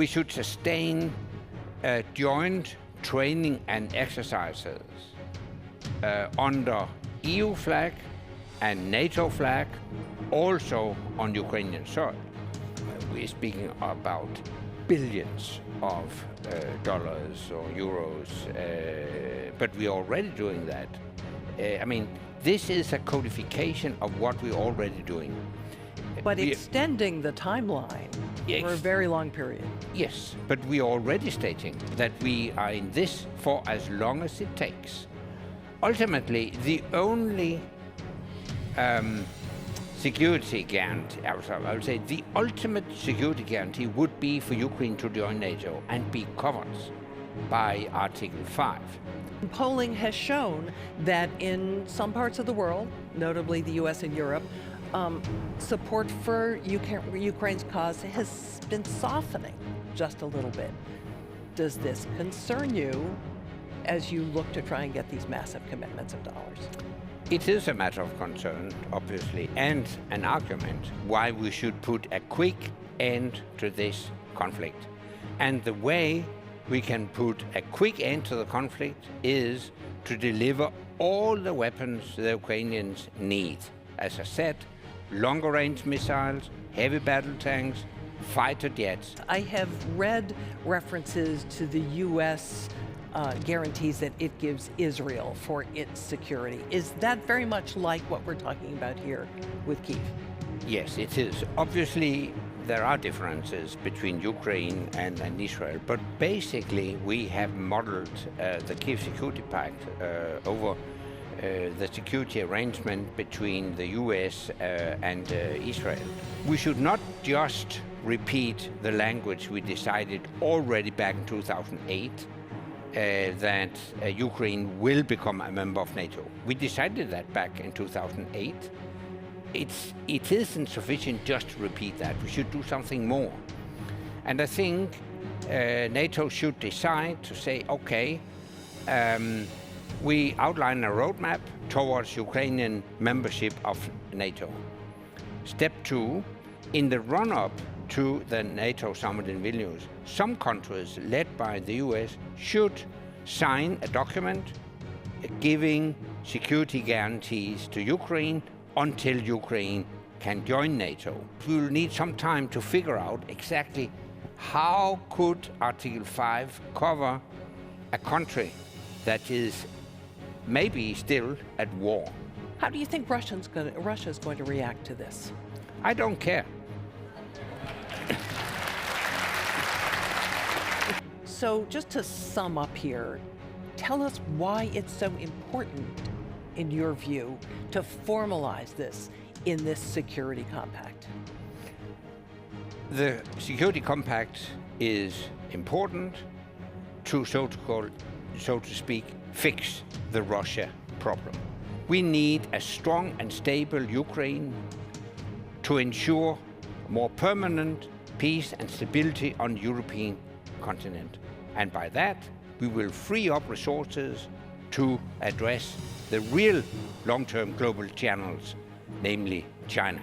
We should sustain joint training and exercises under EU flag and NATO flag, also on Ukrainian soil. We're speaking about billions of dollars or euros, but we're already doing that. I mean, this is a codification of what we're already doing. But extending the timeline for a very long period. Yes, but we are already stating that we are in this for as long as it takes. Ultimately, the only security guarantee, I would say the ultimate security guarantee would be for Ukraine to join NATO and be covered by Article 5. Polling has shown that in some parts of the world, notably the US and Europe, support for Ukraine's cause has been softening just a little bit. Does this concern you as you look to try and get these massive commitments of dollars? It is a matter of concern, obviously, and an argument why we should put a quick end to this conflict. And the way we can put a quick end to the conflict is to deliver all the weapons the Ukrainians need. As I said, longer-range missiles, heavy battle tanks, fighter jets. I have read references to the U.S. Guarantees that it gives Israel for its security. Is that very much like what we're talking about here with Kyiv? Yes, it is. Obviously, there are differences between Ukraine and Israel, but basically we have modeled the Kyiv Security Pact over the security arrangement between the US and Israel. We should not just repeat the language we decided already back in 2008 that Ukraine will become a member of NATO. We decided that back in 2008. It isn't sufficient just to repeat that. We should do something more. And I think NATO should decide to say, okay, we outline a roadmap towards Ukrainian membership of NATO. Step 2, in the run-up to the NATO summit in Vilnius, some countries led by the US should sign a document giving security guarantees to Ukraine until Ukraine can join NATO. We will need some time to figure out exactly how could Article 5 cover a country that is maybe still at war. How do you think Russia's going to react to this? I don't care. So just to sum up here, tell us why it's so important, in your view, to formalize this in this security compact. The security compact is important to, so to speak, fix the Russia problem. We need a strong and stable Ukraine to ensure more permanent peace and stability on the European continent. And by that, we will free up resources to address the real long-term global channels, namely China.